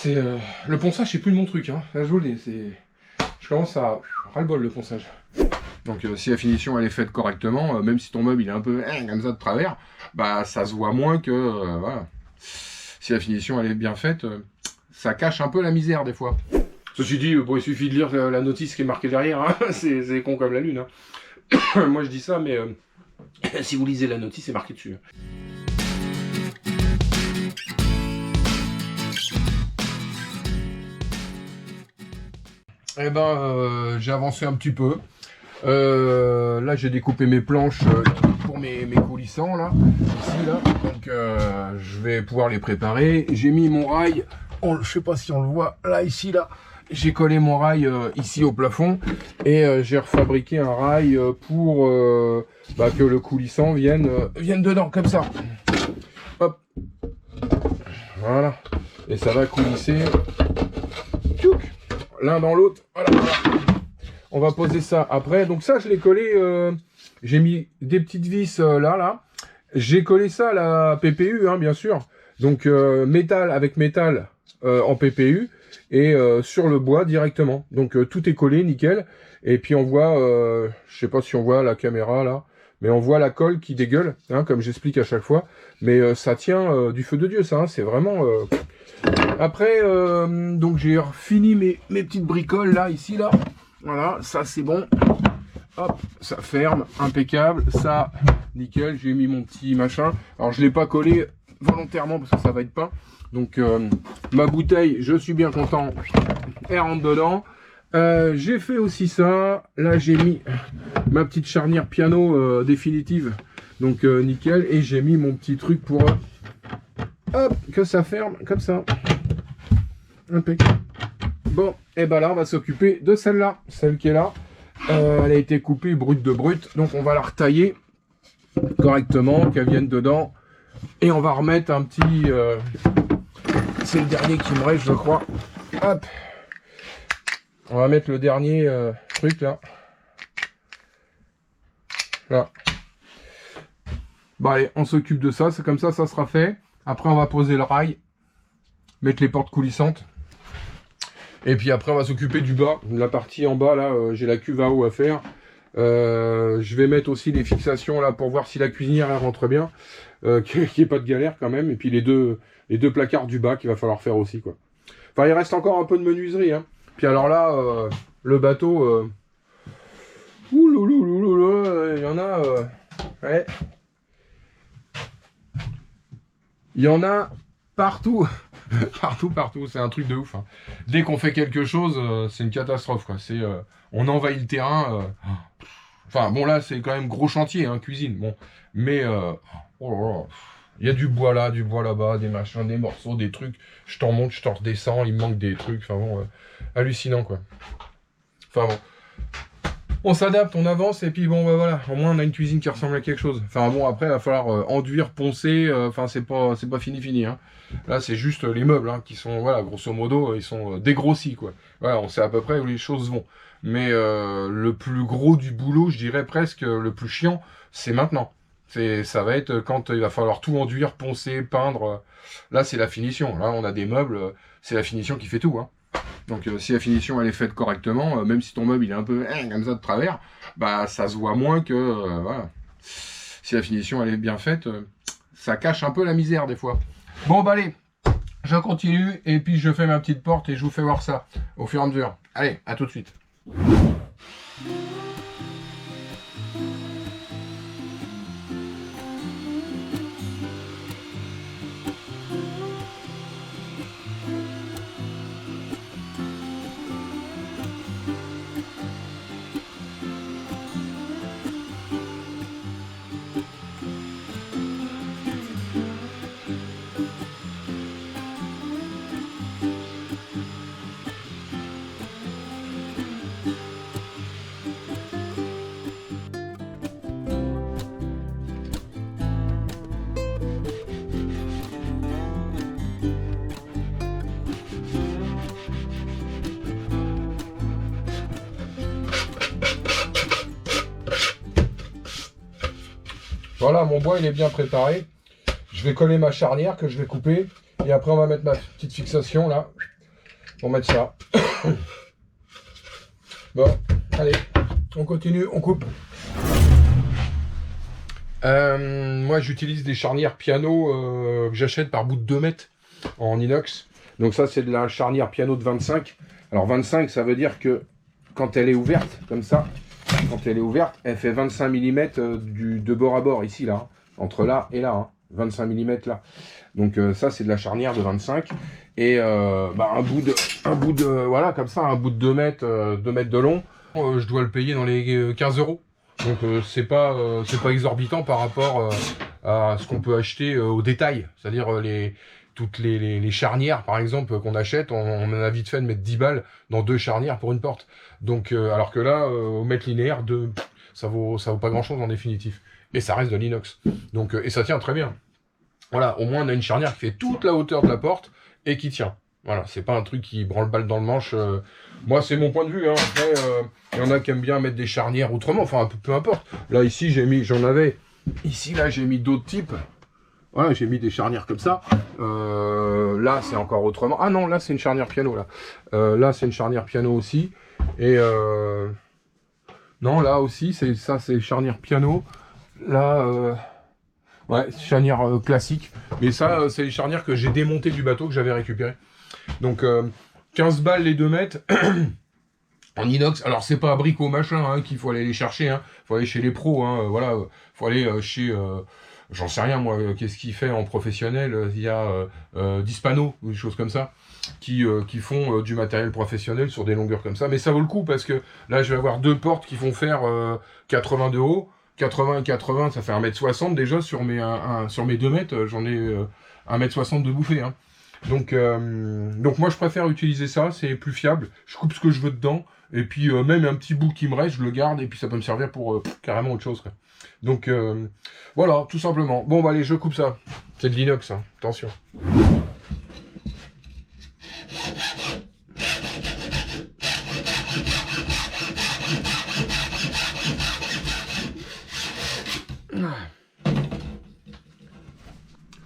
C'est le ponçage, c'est plus de mon truc, hein. Là, je vous le dis, je commence à ras-le-bol le ponçage. Donc si la finition elle est faite correctement, même si ton meuble il est un peu comme ça de travers, bah ça se voit moins que voilà. Si la finition elle est bien faite, ça cache un peu la misère des fois. Ceci dit, bon, il suffit de lire la notice qui est marquée derrière, hein. C'est con comme la lune. Hein. Moi je dis ça, mais si vous lisez la notice, c'est marqué dessus. Eh ben, j'ai avancé un petit peu. Là, j'ai découpé mes planches pour mes coulissants, là, ici, là. Donc, je vais pouvoir les préparer. J'ai mis mon rail, je sais pas si on le voit, là, ici, là. J'ai collé mon rail ici au plafond et j'ai refabriqué un rail pour que le coulissant vienne dedans, comme ça. Hop. Voilà. Et ça va coulisser l'un dans l'autre. Voilà. On va poser ça après. Donc ça, je l'ai collé. J'ai mis des petites vis là. J'ai collé ça à la PPU, hein, bien sûr. Donc métal avec métal en PPU et sur le bois directement. Donc tout est collé, nickel. Et puis on voit, je sais pas si on voit la caméra là, mais on voit la colle qui dégueule, hein, comme j'explique à chaque fois. Mais ça tient du feu de Dieu, ça. Hein, c'est vraiment. Après, donc j'ai fini mes petites bricoles là, ici là. Voilà, ça c'est bon. Hop, ça ferme, impeccable. Ça, nickel, j'ai mis mon petit machin. Alors je l'ai pas collé volontairement parce que ça va être peint. Donc ma bouteille, je suis bien content. Elle rentre dedans. J'ai fait aussi ça. Là j'ai mis ma petite charnière piano définitive. Donc nickel. Et j'ai mis mon petit truc pour hop, que ça ferme comme ça. Impeccable. Bon, et ben là, on va s'occuper de celle-là, celle qui est là. Elle a été coupée brute de brute, donc on va la retailler correctement, qu'elle vienne dedans. Et on va remettre un petit... c'est le dernier qui me reste, je crois. Hop. On va mettre le dernier truc, là. Là. Bon, allez, on s'occupe de ça, c'est comme ça sera fait. Après, on va poser le rail, mettre les portes coulissantes. Et puis après, on va s'occuper du bas. La partie en bas, là, j'ai la cuve à eau à faire. Je vais mettre aussi les fixations, là, pour voir si la cuisinière, elle rentre bien. Qu'il n'y ait pas de galère, quand même. Et puis les deux placards du bas qu'il va falloir faire aussi, quoi. Enfin, il reste encore un peu de menuiserie, hein. Puis alors là, le bateau... il y en a... ouais. Il y en a partout. Partout, c'est un truc de ouf. Hein. Dès qu'on fait quelque chose, c'est une catastrophe, quoi. On envahit le terrain. Enfin, bon, là, c'est quand même gros chantier, hein, cuisine. Bon, mais oh là là, il y a du bois là, du bois là-bas, des machins, des morceaux, des trucs. Je t'en monte, je t'en redescends, il me manque des trucs. Enfin bon, hallucinant, quoi. Enfin bon. On s'adapte, on avance, et puis bon, bah voilà, au moins on a une cuisine qui ressemble à quelque chose. Enfin bon, après, il va falloir enduire, poncer, enfin, c'est pas fini, hein. Là, c'est juste les meubles, hein, qui sont, voilà, grosso modo, ils sont dégrossis, quoi. Voilà, on sait à peu près où les choses vont. Mais le plus gros du boulot, je dirais presque, le plus chiant, c'est maintenant. Ça va être quand il va falloir tout enduire, poncer, peindre. Là, c'est la finition. Là, on a des meubles, c'est la finition qui fait tout, hein. Donc si la finition elle est faite correctement, même si ton meuble il est un peu comme ça de travers, bah ça se voit moins que voilà. Si la finition elle est bien faite, ça cache un peu la misère des fois. Bon bah allez, je continue et puis je fais ma petite porte et je vous fais voir ça au fur et à mesure. Allez, à tout de suite. Voilà, mon bois il est bien préparé. Je vais coller ma charnière que je vais couper. Et après on va mettre ma petite fixation là. pour mettre ça. Bon, allez, on continue, on coupe. Moi, j'utilise des charnières piano que j'achète par bout de 2 mètres en inox. Donc ça, c'est de la charnière piano de 25. Alors 25, ça veut dire que quand elle est ouverte, comme ça, quand elle est ouverte, elle fait 25 mm de bord à bord, ici, là, hein, entre là et là, hein, 25 mm là. Donc ça, c'est de la charnière de 25. Et un bout de, voilà, comme ça, un bout de 2 mètres, 2 mètres de long, je dois le payer dans les 15 €. Donc c'est pas exorbitant par rapport à ce qu'on peut acheter au détail. C'est-à-dire toutes les charnières, par exemple, qu'on achète, on en a vite fait de mettre 10 balles dans 2 charnières pour une porte. Donc alors que là, au mètre linéaire, ça vaut pas grand-chose en définitif. Et ça reste de l'inox. Donc et ça tient très bien. Voilà, au moins on a une charnière qui fait toute la hauteur de la porte et qui tient. Voilà, c'est pas un truc qui branle balle dans le manche. Moi, c'est mon point de vue. Hein. Après, il y en a qui aiment bien mettre des charnières autrement. Enfin, peu importe. Là, ici, j'en avais. Ici, là, j'ai mis d'autres types. Voilà, j'ai mis des charnières comme ça. Là, c'est encore autrement. Ah non, là, c'est une charnière piano. Là, c'est une charnière piano aussi. Et non, là aussi, c'est charnière piano. Là, ouais, charnière classique. Mais ça, c'est les charnières que j'ai démontées du bateau que j'avais récupéré. Donc 15 balles les 2 mètres en inox. Alors c'est pas abricot machin hein, qu'il faut aller les chercher. Hein. Faut aller chez les pros. Hein, voilà. Faut aller chez... j'en sais rien moi. Qu'est-ce qu'il fait en professionnel? Il y a Dispano ou des choses comme ça qui font du matériel professionnel sur des longueurs comme ça. Mais ça vaut le coup parce que là je vais avoir 2 portes qui vont faire 80 de haut. 80 et 80, ça fait 1m60 déjà sur mes 2 mètres. J'en ai 1m60 de bouffée. Hein. Donc moi je préfère utiliser ça, c'est plus fiable. Je coupe ce que je veux dedans. Et puis même un petit bout qui me reste, je le garde. Et puis ça peut me servir pour carrément autre chose. Quoi. Donc voilà, tout simplement. Bon bah allez, je coupe ça. C'est de l'inox, hein. Attention.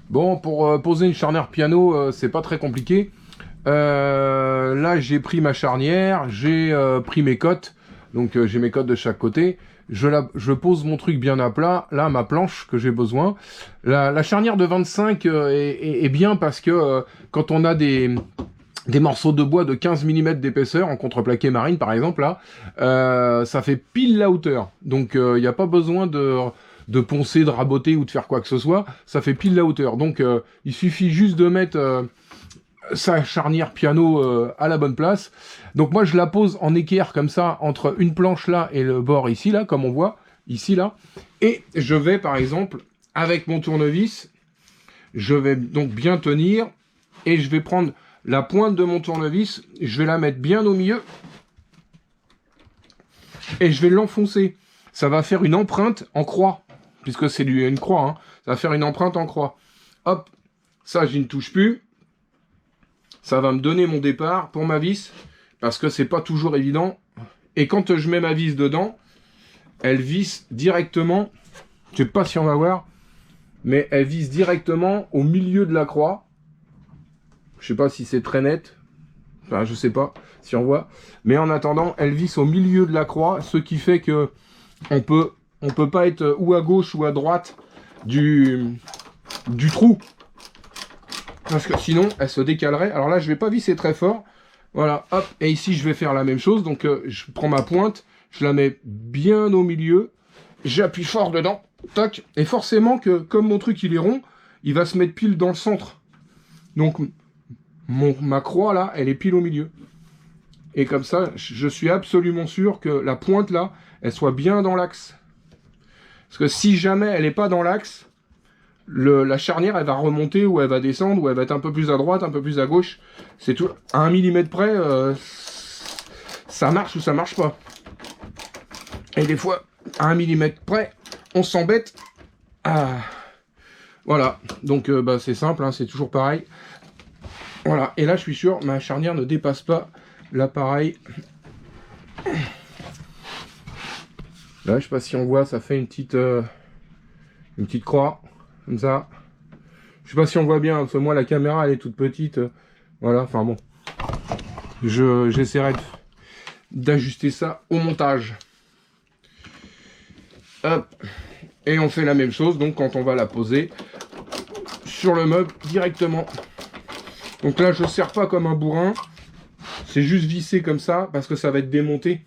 Bon, pour poser une charnière piano, c'est pas très compliqué. Là, j'ai pris ma charnière, j'ai pris mes cotes. Donc, j'ai mes cotes de chaque côté. Je pose mon truc bien à plat. Là, ma planche que j'ai besoin. La charnière de 25 est bien parce que quand on a des morceaux de bois de 15 mm d'épaisseur, en contreplaqué marine par exemple, là, ça fait pile la hauteur. Donc, il n'y a pas besoin de poncer, de raboter ou de faire quoi que ce soit, ça fait pile la hauteur. Donc il suffit juste de mettre sa charnière piano à la bonne place. Donc moi je la pose en équerre comme ça, entre une planche là et le bord ici, là, comme on voit, ici là. Et je vais par exemple, avec mon tournevis, je vais donc bien tenir, et je vais prendre la pointe de mon tournevis, je vais la mettre bien au milieu, et je vais l'enfoncer. Ça va faire une empreinte en croix. Puisque c'est une croix, hein. Ça va faire une empreinte en croix. Hop, ça je ne touche plus. Ça va me donner mon départ pour ma vis, parce que c'est pas toujours évident. Et quand je mets ma vis dedans, elle visse directement, je sais pas si on va voir, mais elle visse directement au milieu de la croix. Je sais pas si c'est très net, enfin je sais pas si on voit, mais en attendant, elle visse au milieu de la croix, ce qui fait que on peut pas être ou à gauche ou à droite du trou. Parce que sinon, elle se décalerait. Alors là, je vais pas visser très fort. Voilà, hop. Et ici, je vais faire la même chose. Donc, je prends ma pointe, je la mets bien au milieu. J'appuie fort dedans. Toc. Et forcément que, comme mon truc, il est rond, il va se mettre pile dans le centre. Donc, ma croix, là, elle est pile au milieu. Et comme ça, je suis absolument sûr que la pointe, là, elle soit bien dans l'axe. Parce que si jamais elle n'est pas dans l'axe, la charnière, elle va remonter, ou elle va descendre, ou elle va être un peu plus à droite, un peu plus à gauche. C'est tout. À 1 mm près, ça marche ou ça marche pas. Et des fois, à 1 mm près, on s'embête. Ah. Voilà. Donc, c'est simple, hein, c'est toujours pareil. Voilà. Et là, je suis sûr, ma charnière ne dépasse pas l'appareil. Là, je sais pas si on voit, ça fait une petite croix, comme ça. Je sais pas si on voit bien, parce que moi, la caméra, elle est toute petite. Voilà, enfin bon. J'essaierai d'ajuster ça au montage. Hop. Et on fait la même chose, donc quand on va la poser sur le meuble directement. Donc là, je ne serre pas comme un bourrin. C'est juste vissé comme ça, parce que ça va être démonté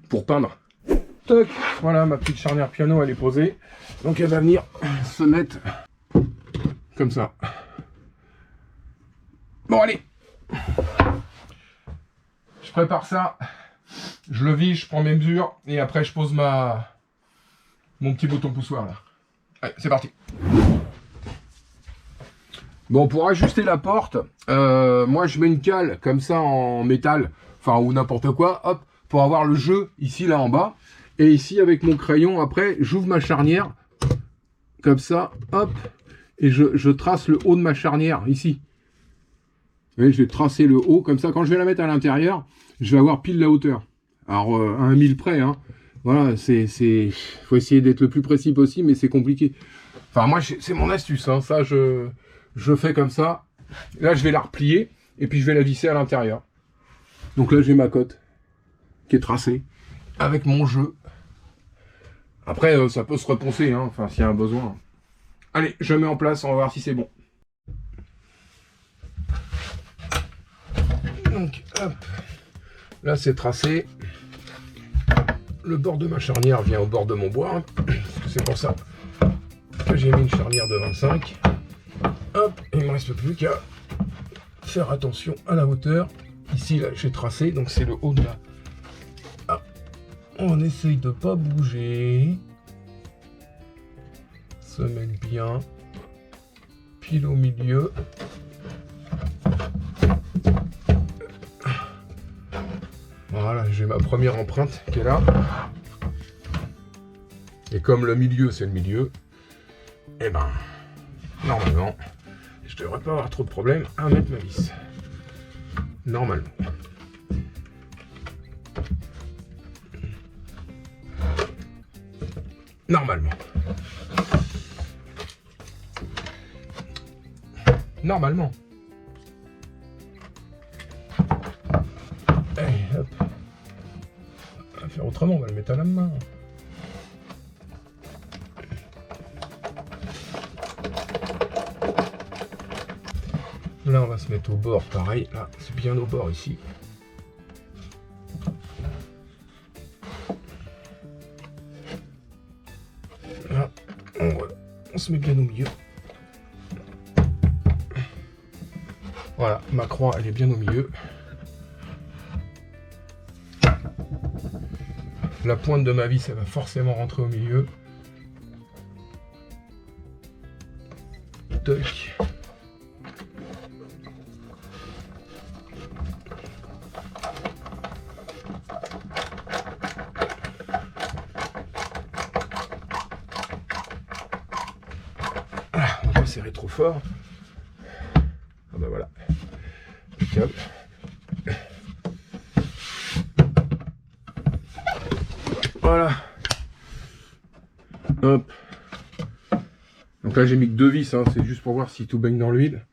pour peindre. Toc. Voilà, ma petite charnière piano, elle est posée. Donc elle va venir se mettre comme ça. Bon, allez. Je prépare ça. Je le vis, je prends mes mesures. Et après, je pose mon petit bouton poussoir là. Allez, c'est parti. Bon, pour ajuster la porte, moi je mets une cale comme ça en métal, enfin ou n'importe quoi, hop, pour avoir le jeu ici là en bas. Et ici avec mon crayon, après, j'ouvre ma charnière, comme ça, hop, et je trace le haut de ma charnière ici. Vous voyez, je vais tracer le haut, comme ça, quand je vais la mettre à l'intérieur, je vais avoir pile la hauteur. Alors, à 1 000 près, hein. Voilà, faut essayer d'être le plus précis possible, mais c'est compliqué. Enfin, moi, c'est mon astuce, hein. Ça, je fais comme ça. Là, je vais la replier, et puis je vais la visser à l'intérieur. Donc là, j'ai ma cote, qui est tracée, avec mon jeu. Après, ça peut se reponcer, hein, enfin, s'il y a un besoin. Allez, je mets en place, on va voir si c'est bon. Donc, hop. Là, c'est tracé. Le bord de ma charnière vient au bord de mon bois. C'est pour ça que j'ai mis une charnière de 25. Hop, il ne me reste plus qu'à faire attention à la hauteur. Ici, là, j'ai tracé, donc c'est le haut de la... Ah. On essaye de pas bouger. Se mettre bien. Pile au milieu. Voilà, j'ai ma première empreinte qui est là. Et comme le milieu, c'est le milieu, et ben, normalement, je devrais pas avoir trop de problèmes à mettre ma vis. Normalement. Normalement. Normalement. Allez, hop. On va faire autrement, on va le mettre à la main. Là, on va se mettre au bord, pareil. Là, c'est bien au bord ici. Là, on se met bien au milieu. Voilà, ma croix, elle est bien au milieu. La pointe de ma vis, elle va forcément rentrer au milieu. Toc. Ah, on va pas serrer trop fort. Ah bah voilà. Impeccable. Voilà. Hop. Donc là j'ai mis que 2 vis, hein. C'est juste pour voir si tout baigne dans l'huile.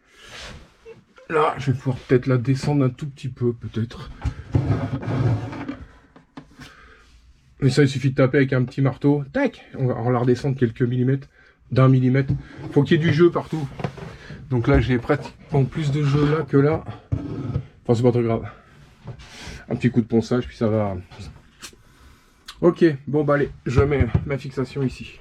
Là, je vais pouvoir peut-être la descendre un tout petit peu, peut-être. Mais ça, il suffit de taper avec un petit marteau. Tac. On va la redescendre quelques millimètres. D'1 millimètre. Faut qu'il y ait du jeu partout. Donc là, j'ai pratiquement plus de jeu là que là. Enfin, c'est pas très grave. Un petit coup de ponçage, puis ça va. Ok, bon bah allez, je mets ma fixation ici.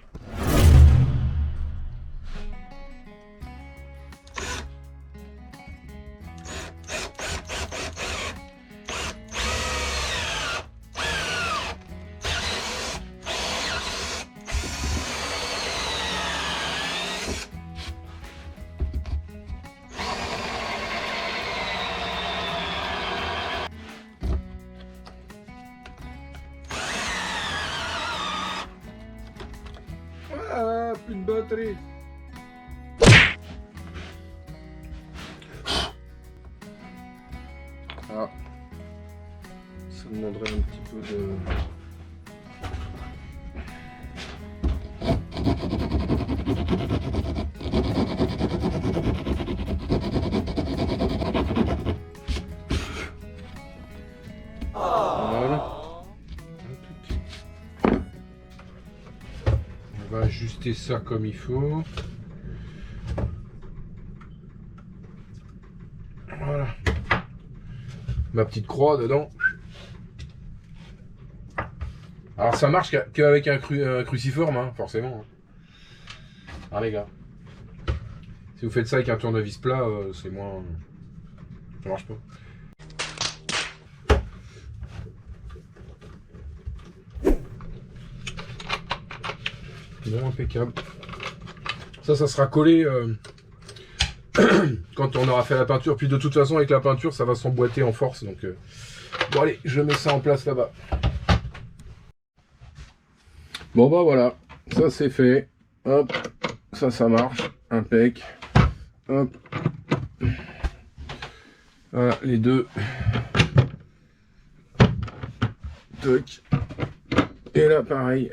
Ah, plus de batterie. Ah, ça demanderait un petit peu de... ajuster ça comme il faut. Voilà. Ma petite croix dedans. Alors ça marche qu'avec un cruciforme, hein, forcément. Ah les gars. Si vous faites ça avec un tournevis plat, c'est moins... Ça marche pas. Bon, impeccable. Ça sera collé quand on aura fait la peinture. Puis de toute façon, avec la peinture, ça va s'emboîter en force. Donc, bon, allez, je mets ça en place là-bas. Bon, bah voilà. Ça, c'est fait. Hop. Ça marche. Impec. Hop. Voilà, les deux. Toc. Et là, pareil.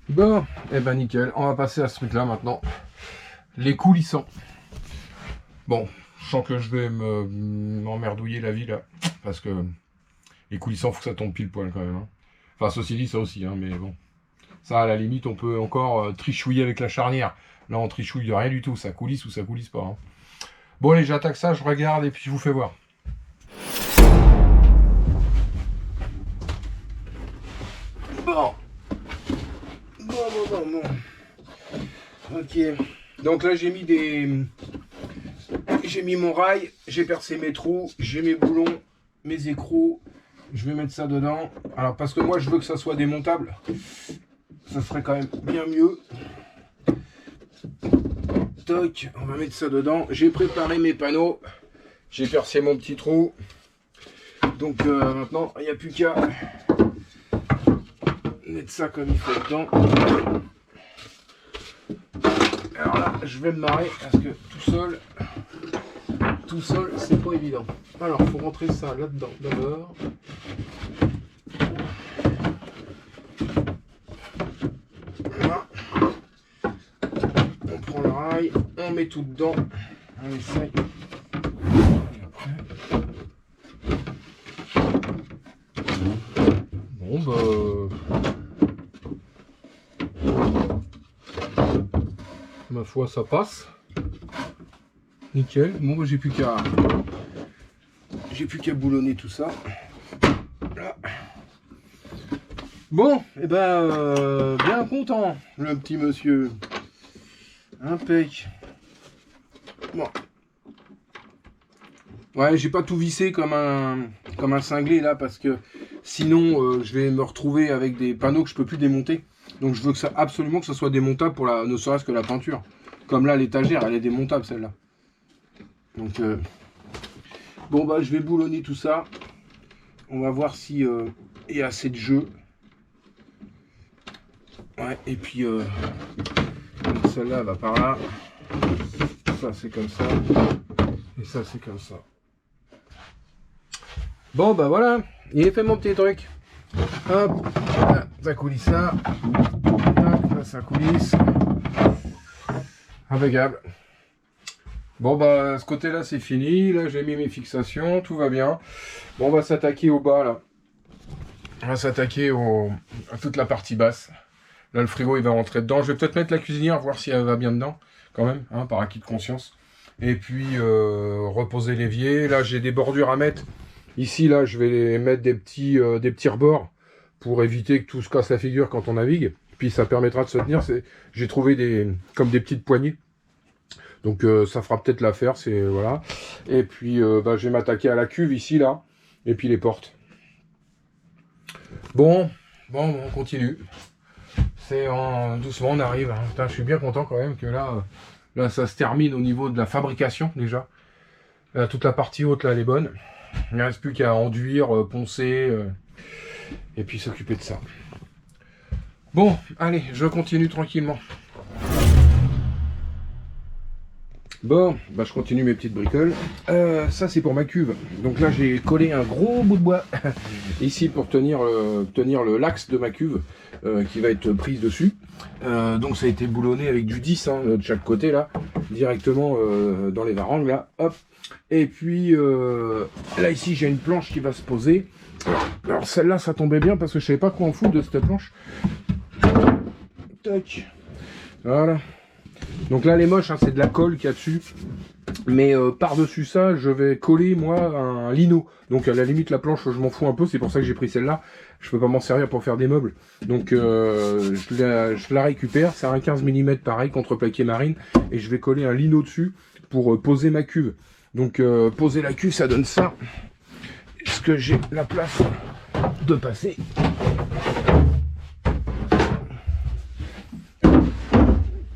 Bon, et ben nickel. On va passer à ce truc-là maintenant. Les coulissants. Bon, je sens que je vais m'emmerdouiller la vie là. Parce que les coulissants, faut que ça tombe pile poil quand même. Hein. Enfin, ceci dit, ça aussi, hein, mais bon. Ça, à la limite, on peut encore trichouiller avec la charnière. Là, on trichouille de rien du tout. Ça coulisse ou ça coulisse pas. Hein. Bon, allez, j'attaque ça, je regarde et puis je vous fais voir. Bon. Bon. Ok. Donc là, j'ai mis mon rail, j'ai percé mes trous, j'ai mes boulons, mes écrous. Je vais mettre ça dedans. Alors, parce que moi, je veux que ça soit démontable. Ça serait quand même bien mieux. Toc, on va mettre ça dedans. J'ai préparé mes panneaux. J'ai percé mon petit trou. Donc maintenant, il n'y a plus qu'à mettre ça comme il faut dedans. Alors là, je vais me marrer parce que tout seul, c'est pas évident. Alors, il faut rentrer ça là-dedans d'abord. Voilà. On prend le rail, on met tout dedans. On essaye. Bon, ma foi, ça passe. Nickel. Bon, j'ai plus qu'à boulonner tout ça. Là. Bon, et ben, bien content, le petit monsieur. Impec. Bon. Ouais, j'ai pas tout vissé comme un cinglé là, parce que sinon, je vais me retrouver avec des panneaux que je peux plus démonter. Donc je veux que absolument que ça soit démontable pour ne serait-ce que la peinture. Comme là, l'étagère, elle est démontable celle-là. Donc, bon bah je vais boulonner tout ça. On va voir si il y a assez de jeu. Ouais, et puis celle-là va par là. Ça c'est comme ça. Et ça c'est comme ça. Bon bah voilà, il est fait mon petit truc. Hop, là, ça coulisse ça. Hop, là ça coulisse. Impeccable. Bon bah ce côté là c'est fini, là j'ai mis mes fixations, tout va bien. Bon on va s'attaquer au bas là. On va s'attaquer à toute la partie basse. Là le frigo il va rentrer dedans. Je vais peut-être mettre la cuisinière, voir si elle va bien dedans, quand même, hein, par acquis de conscience. Et puis reposer l'évier. Là j'ai des bordures à mettre. Ici là je vais mettre des petits rebords pour éviter que tout se casse la figure quand on navigue. Puis ça permettra de se tenir. J'ai trouvé comme des petites poignées. Donc ça fera peut-être l'affaire, c'est voilà. Et puis bah, je vais m'attaquer à la cuve ici là, et puis les portes. Bon, on continue. C'est doucement on arrive. Hein. Putain, je suis bien content quand même que là ça se termine au niveau de la fabrication déjà. Là, toute la partie haute là elle est bonne. Il ne reste plus qu'à enduire, poncer, et puis s'occuper de ça. Bon, allez, je continue tranquillement. Bon, bah je continue mes petites bricoles. Ça c'est pour ma cuve. Donc là j'ai collé un gros bout de bois ici pour tenir l'axe de ma cuve qui va être prise dessus. Donc ça a été boulonné avec du 10 hein, de chaque côté là, directement dans les varangues là. Hop. Et puis là ici j'ai une planche qui va se poser. Alors celle-là ça tombait bien parce que je savais pas quoi en foutre de cette planche. Tac. Voilà. Donc là, les moches, hein, c'est de la colle qu'il y a dessus. Mais par-dessus ça, je vais coller, moi, un lino. Donc à la limite, la planche, je m'en fous un peu. C'est pour ça que j'ai pris celle-là. Je peux pas m'en servir pour faire des meubles. Donc je la récupère. C'est un 15 mm pareil, contreplaqué marine. Et je vais coller un lino dessus pour poser ma cuve. Donc poser la cuve, ça donne ça. Est-ce que j'ai la place de passer?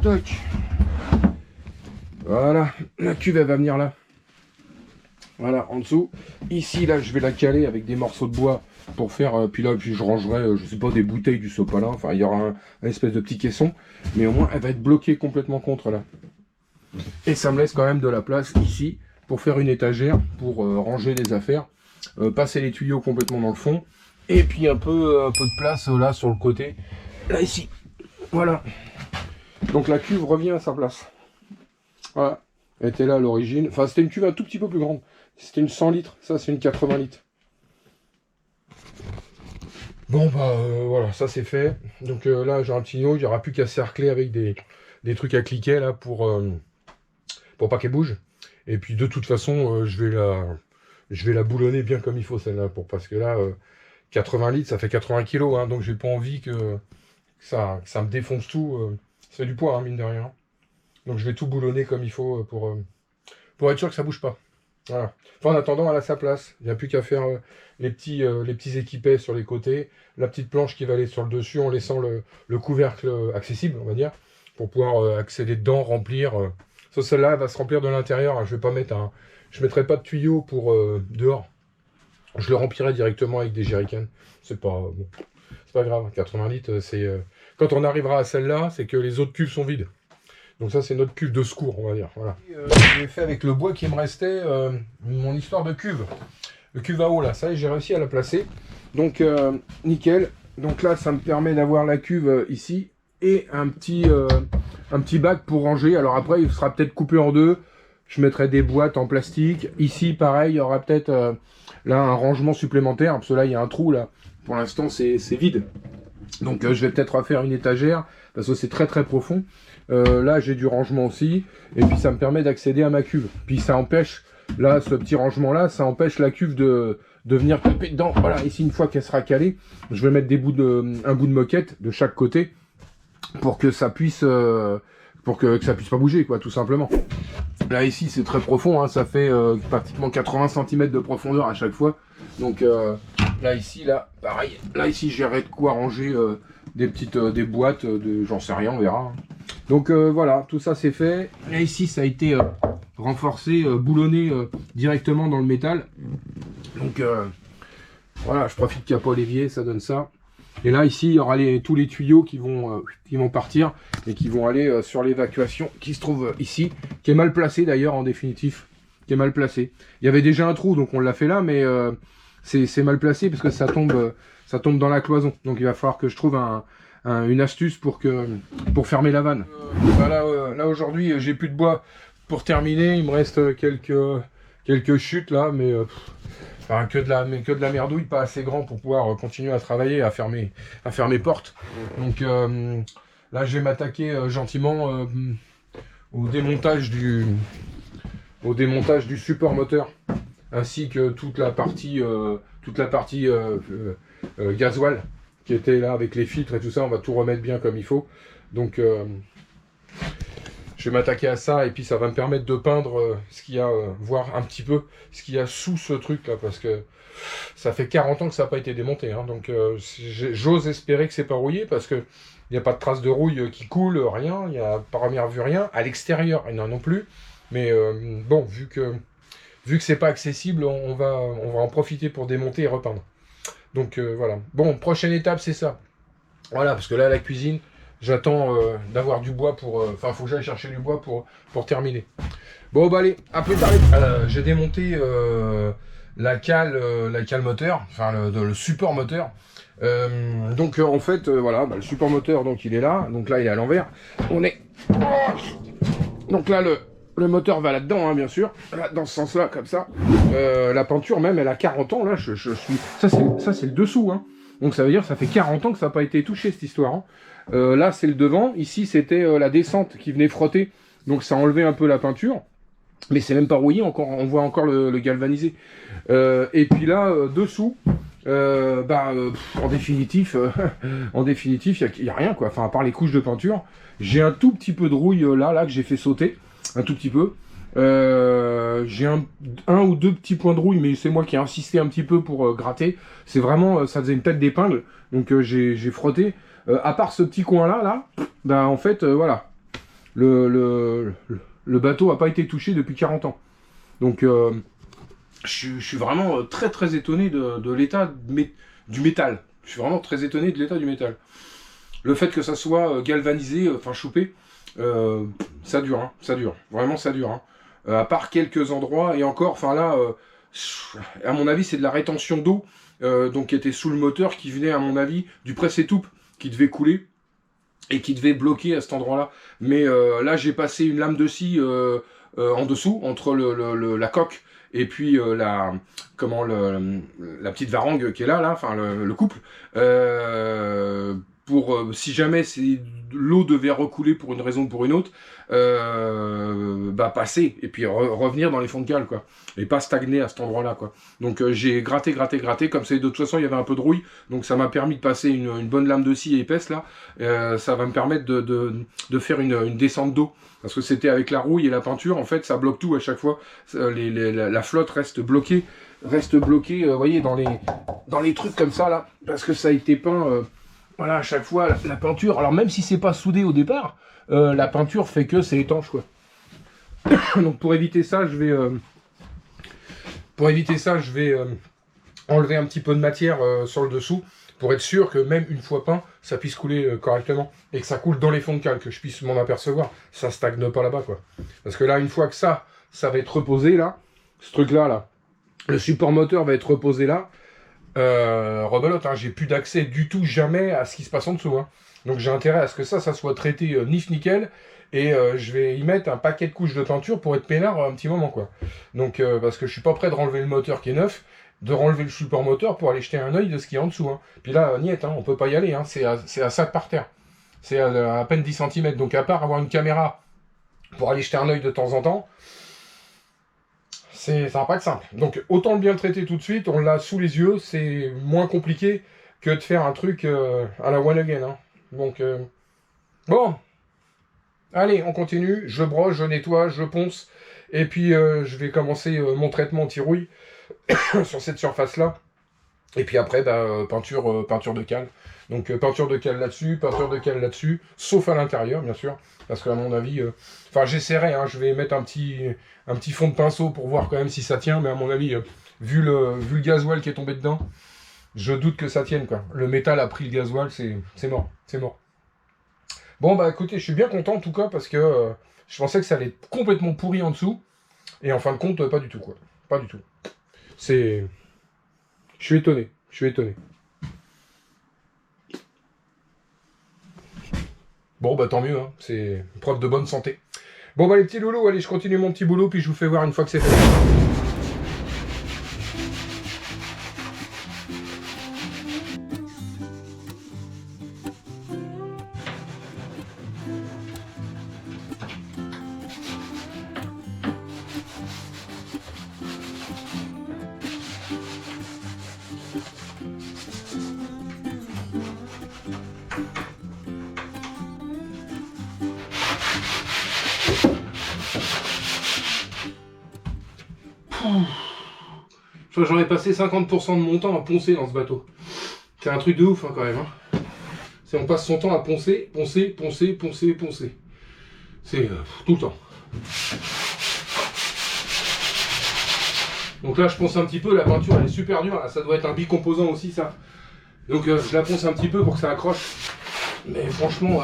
Toc. Voilà, la cuve elle va venir là. Voilà, en dessous. Ici, là, je vais la caler avec des morceaux de bois pour faire. Puis là, je rangerai, je sais pas, des bouteilles du sopalin. Enfin, il y aura un espèce de petit caisson. Mais au moins, elle va être bloquée complètement contre là. Et ça me laisse quand même de la place ici pour faire une étagère, pour ranger des affaires, passer les tuyaux complètement dans le fond. Et puis un peu de place là sur le côté. Là, ici. Voilà. Donc la cuve revient à sa place. Voilà, elle était là à l'origine. Enfin, c'était une cuve un tout petit peu plus grande. C'était une 100 litres, ça c'est une 80 litres. Bon, bah voilà, ça c'est fait. Donc là, j'ai un petit tuyau, il n'y aura plus qu'à cercler avec des trucs à cliquer là pour pas qu'elle bouge. Et puis de toute façon, je vais la boulonner bien comme il faut celle-là. Parce que là, 80 litres, ça fait 80 kilos. Hein, donc j'ai pas envie que ça me défonce tout. Ça fait du poids, hein, mine de rien. Donc je vais tout boulonner comme il faut pour être sûr que ça bouge pas. Voilà. Enfin, en attendant, elle a sa place. Il n'y a plus qu'à faire les petits équipets sur les côtés, la petite planche qui va aller sur le dessus en laissant le couvercle accessible, on va dire, pour pouvoir accéder dedans, remplir. Sauf celle-là, elle va se remplir de l'intérieur. Hein. Je vais pas mettre je mettrai pas de tuyau pour dehors. Je le remplirai directement avec des jerrycans. C'est pas grave. 80 litres, c'est quand on arrivera à celle-là, c'est que les autres cuves sont vides. Donc ça, c'est notre cuve de secours, on va dire. Voilà. J'ai fait avec le bois qui me restait mon histoire de cuve. Le cuve à eau, là, ça, j'ai réussi à la placer. Donc, nickel. Donc là, ça me permet d'avoir la cuve ici et un petit bac pour ranger. Alors après, il sera peut-être coupé en deux. Je mettrai des boîtes en plastique. Ici, pareil, il y aura peut-être là un rangement supplémentaire. Parce que là, il y a un trou, là. Pour l'instant, c'est vide. Donc, je vais peut-être refaire une étagère. Parce que c'est très très profond. Là j'ai du rangement aussi, et puis ça me permet d'accéder à ma cuve. Puis ça empêche, là ce petit rangement là, ça empêche la cuve de venir taper dedans. Voilà, ici une fois qu'elle sera calée, je vais mettre un bout de moquette de chaque côté pour que ça puisse que ça puisse pas bouger, quoi, tout simplement. Là ici c'est très profond, hein, ça fait pratiquement 80 cm de profondeur à chaque fois. Donc là ici, là pareil, là ici j'aurai de quoi ranger des boîtes, j'en sais rien, on verra. Donc voilà, tout ça c'est fait. Là ici ça a été renforcé, boulonné directement dans le métal. Donc voilà, je profite qu'il n'y a pas l'évier, ça donne ça. Et là ici il y aura tous les tuyaux qui vont partir et qui vont aller sur l'évacuation qui se trouve ici, qui est mal placé d'ailleurs en définitif, qui est mal placé. Il y avait déjà un trou donc on l'a fait là, mais c'est mal placé parce que ça tombe dans la cloison. Donc il va falloir que je trouve une astuce pour fermer la vanne. Là aujourd'hui j'ai plus de bois pour terminer, il me reste quelques chutes là, mais enfin, que de la merdouille, pas assez grand pour pouvoir continuer à travailler, à faire mes portes. Donc là je vais m'attaquer gentiment au démontage du support moteur, ainsi que toute la partie gasoil qui était là avec les filtres et tout ça. On va tout remettre bien comme il faut. Donc je vais m'attaquer à ça, et puis ça va me permettre de peindre ce qu'il y a, voir un petit peu ce qu'il y a sous ce truc là, parce que ça fait 40 ans que ça n'a pas été démonté, hein. Donc j'ose espérer que c'est pas rouillé, parce que il n'y a pas de traces de rouille qui coulent, rien, il n'y a par première vue rien, à l'extérieur il n'y en a non plus, mais bon, vu que c'est pas accessible, on va en profiter pour démonter et repeindre. Donc voilà. Bon, prochaine étape c'est ça. Voilà, parce que là la cuisine, j'attends d'avoir du bois pour... Enfin, faut que j'aille chercher du bois pour terminer. Bon, bah allez, à plus tard. J'ai démonté la cale moteur, enfin le support moteur. Donc en fait, voilà, le support moteur, donc il est là. Donc là, il est à l'envers. Donc là, le moteur va là-dedans, hein, bien sûr. Là, dans ce sens-là, comme ça. La peinture, même, elle a 40 ans. Là, je suis... Ça, c'est le dessous, hein. Donc ça veut dire que ça fait 40 ans que ça n'a pas été touché cette histoire. Hein. Là c'est le devant, ici c'était la descente qui venait frotter, donc ça a enlevé un peu la peinture. Mais c'est même pas rouillé, encore, on voit encore le galvanisé. Et puis là, dessous, en définitif, il y a rien quoi. Enfin, à part les couches de peinture, j'ai un tout petit peu de rouille là que j'ai fait sauter, un tout petit peu. J'ai un ou deux petits points de rouille, mais c'est moi qui ai insisté un petit peu pour gratter. C'est vraiment, ça faisait une tête d'épingle, donc j'ai frotté. À part ce petit coin là, en fait, voilà, le bateau n'a pas été touché depuis 40 ans. Donc, je suis vraiment très très étonné de l'état du métal. Je suis vraiment très étonné de l'état du métal. Le fait que ça soit galvanisé, enfin choupé, ça dure, hein, ça dure. Vraiment, ça dure. Hein. À part quelques endroits, et encore, enfin là, à mon avis, c'est de la rétention d'eau, donc qui était sous le moteur, qui venait, à mon avis, du presse-étoupe, qui devait couler, et qui devait bloquer à cet endroit-là. Mais là, j'ai passé une lame de scie en dessous, entre la coque et puis la petite varangue qui est là, enfin le couple, pour si jamais l'eau devait recouler pour une raison ou pour une autre, passer et puis revenir dans les fonds de cale, quoi, et pas stagner à cet endroit-là, quoi. Donc j'ai gratté, comme c'est de toute façon il y avait un peu de rouille, donc ça m'a permis de passer une bonne lame de scie épaisse là. Ça va me permettre de faire une descente d'eau, parce que c'était avec la rouille et la peinture, en fait ça bloque tout à chaque fois. La flotte reste bloquée, vous voyez, dans les trucs comme ça là, parce que ça a été peint. Voilà, à chaque fois, la peinture, alors même si c'est pas soudé au départ, la peinture fait que c'est étanche, quoi. Donc pour éviter ça, je vais enlever un petit peu de matière sur le dessous, pour être sûr que même une fois peint, ça puisse couler correctement, et que ça coule dans les fonds de cale, que je puisse m'en apercevoir, ça stagne pas là-bas, quoi. Parce que là, une fois que ça va être reposé, là, ce truc-là, là, le support moteur va être reposé là, rebelote, hein, j'ai plus d'accès du tout jamais à ce qui se passe en dessous, hein. Donc j'ai intérêt à ce que ça soit traité nif nickel, et je vais y mettre un paquet de couches de peinture pour être peinard un petit moment, quoi. Donc parce que je suis pas prêt de renlever le moteur qui est neuf, de renlever le support moteur pour aller jeter un œil de ce qu'il y a en dessous, hein. Puis là, niet, hein, on peut pas y aller, hein, c'est à sac par terre, c'est à peine 10 cm, donc à part avoir une caméra pour aller jeter un œil de temps en temps, ça va pas être simple. Donc autant le bien traiter tout de suite, on l'a sous les yeux, c'est moins compliqué que de faire un truc à la one again, hein. Donc bon, allez, on continue, je broche, je nettoie, je ponce, et puis je vais commencer mon traitement anti-rouille sur cette surface là, et puis après peinture de cale. Donc peinture de cale là-dessus, sauf à l'intérieur bien sûr, parce qu'à mon avis, enfin j'essaierai, hein, je vais mettre un petit fond de pinceau pour voir quand même si ça tient, mais à mon avis, vu le gasoil qui est tombé dedans, je doute que ça tienne, quoi. Le métal a pris le gasoil, c'est mort, c'est mort. Bon bah écoutez, je suis bien content en tout cas, parce que je pensais que ça allait être complètement pourri en dessous, et en fin de compte, pas du tout, quoi. Pas du tout. Je suis étonné, Bon bah tant mieux, hein. C'est une preuve de bonne santé. Bon bah les petits loulous, allez, je continue mon petit boulot, puis je vous fais voir une fois que c'est fait. Je crois que j'en ai passé 50% de mon temps à poncer dans ce bateau. C'est un truc de ouf, hein, quand même. Hein. On passe son temps à poncer. C'est tout le temps. Donc là, je ponce un petit peu. La peinture, elle est super dure. Là. Ça doit être un bicomposant aussi, ça. Donc je la ponce un petit peu pour que ça accroche. Mais franchement,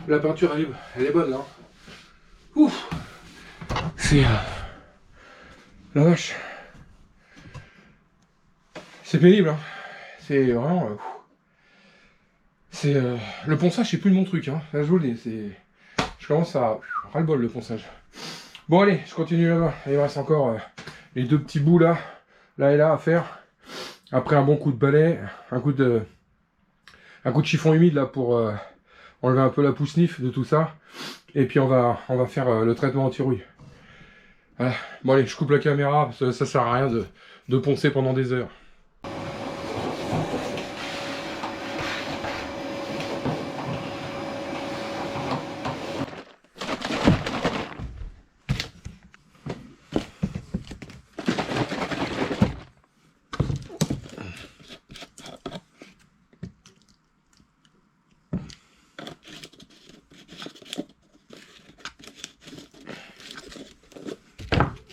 la peinture, elle est bonne, là. Ouf. C'est... la vache. C'est pénible, hein. C'est vraiment... le ponçage, c'est plus de mon truc, hein. Là, je vous le dis, je commence à... ras-le-bol, le ponçage. Bon, allez, je continue là-bas. Il me reste encore les deux petits bouts, là et là, à faire. Après un bon coup de balai, un coup de chiffon humide là pour enlever un peu la pousse-nif de tout ça. Et puis on va faire le traitement anti-rouille. Voilà. Bon allez, je coupe la caméra, parce que ça sert à rien de poncer pendant des heures.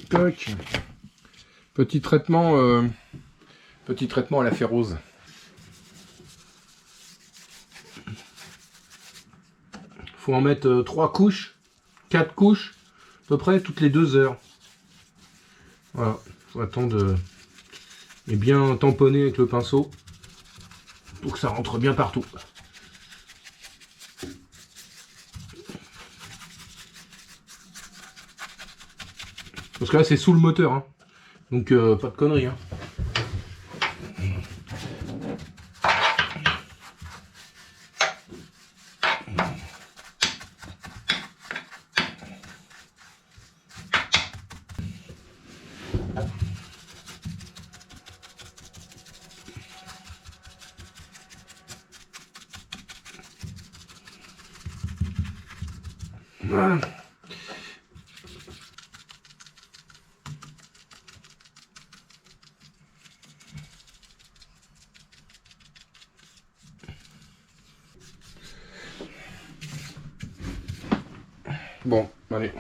Toc. Petit traitement à la ferrose. Faut en mettre 3 couches, 4 couches, à peu près toutes les 2 heures. Voilà, faut attendre et bien tamponner avec le pinceau pour que ça rentre bien partout. Parce que là c'est sous le moteur, hein. Donc pas de conneries. Hein. Voilà. Bon, allez.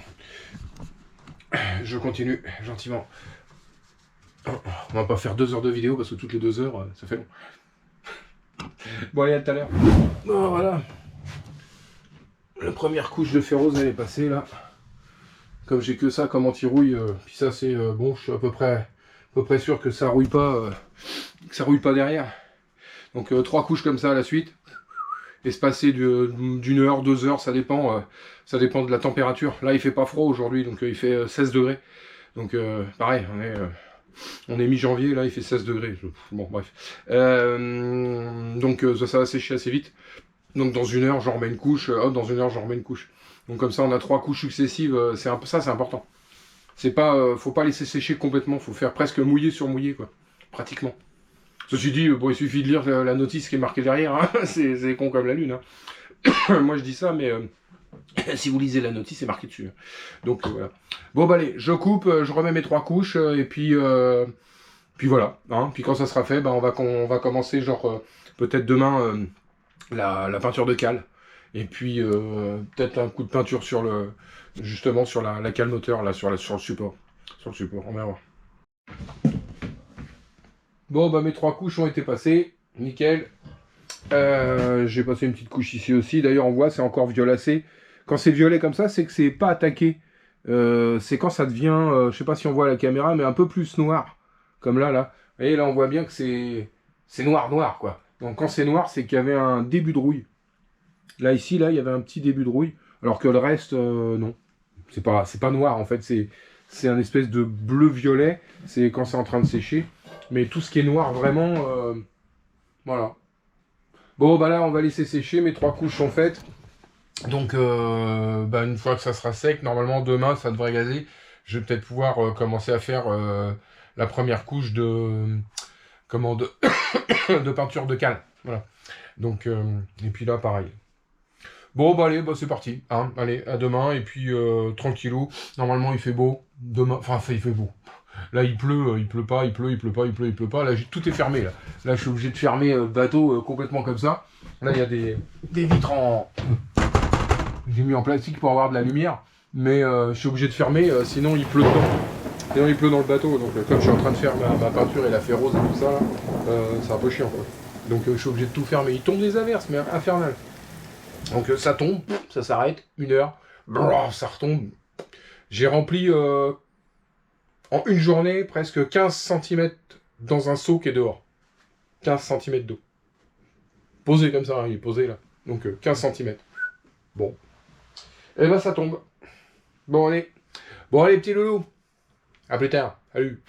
Je continue gentiment. On va pas faire 2 heures de vidéo parce que toutes les 2 heures, ça fait long. Bon, allez, à tout à l'heure. Bon, voilà. La première couche de ferrose, elle est passée là. Comme j'ai que ça comme anti-rouille, puis ça c'est bon, je suis à peu près sûr que ça rouille pas derrière. Donc 3 couches comme ça à la suite. Espacées d'une heure, 2 heures, ça dépend de la température. Là il fait pas froid aujourd'hui, donc il fait 16 degrés. Donc pareil, on est mi-janvier, là il fait 16 degrés. Bon bref. Donc ça va sécher assez vite. Donc dans 1 heure, j'en remets une couche, dans 1 heure, j'en remets une couche. Donc comme ça, on a 3 couches successives, c'est important. C'est pas, faut pas laisser sécher complètement, faut faire presque mouillé sur mouillé, quoi, pratiquement. Ceci dit, bon, il suffit de lire la notice qui est marquée derrière, hein. C'est con comme la lune. Hein. Moi je dis ça, mais si vous lisez la notice, c'est marqué dessus. Donc voilà. Bon bah allez, je coupe, je remets mes 3 couches, et puis voilà. Hein. Puis quand ça sera fait, bah, on va commencer genre peut-être demain la peinture de cale. Et puis peut-être un coup de peinture sur justement sur la cale moteur, là, sur le support. Sur le support, on va voir. Bon, bah mes 3 couches ont été passées, nickel. J'ai passé une petite couche ici aussi. D'ailleurs, on voit, c'est encore violacé. Quand c'est violet comme ça, c'est que c'est pas attaqué. C'est quand ça devient, je sais pas si on voit à la caméra, mais un peu plus noir. Comme là. Vous voyez, là, on voit bien que c'est noir, quoi. Donc quand c'est noir, c'est qu'il y avait un début de rouille. Là, ici, là, il y avait un petit début de rouille, alors que le reste, non. C'est pas noir, en fait, c'est un espèce de bleu-violet, c'est quand c'est en train de sécher. Mais tout ce qui est noir, vraiment, voilà. Bon, bah là, on va laisser sécher, mes 3 couches sont faites. Donc, bah, une fois que ça sera sec, normalement, demain, ça devrait gazer. Je vais peut-être pouvoir commencer à faire la première couche de peinture de cale. Voilà. Donc, et puis là, pareil. Bon, bah allez, bah c'est parti. Hein. Allez, à demain, et puis tranquillou. Normalement, il fait beau. Demain, enfin, il fait beau. Là, il pleut pas, il pleut pas. Là, tout est fermé, là. Là, je suis obligé de fermer le bateau complètement comme ça. Là, il y a des vitres en... J'ai mis en plastique pour avoir de la lumière. Mais je suis obligé de fermer, sinon il pleut dedans. Sinon, il pleut dans le bateau. Donc, comme je suis en train de faire ma peinture et la ferrose et tout ça, là, c'est un peu chiant, quoi. Donc, je suis obligé de tout fermer. Il tombe des averses, mais infernal. Donc ça tombe, ça s'arrête, 1 heure, ça retombe. J'ai rempli en une journée presque 15 cm dans un seau qui est dehors. 15 cm d'eau. Posé comme ça, hein, il est posé là. Donc 15 cm. Bon. Et ben ça tombe. Bon allez. Bon allez petit loulou. À plus tard. Salut.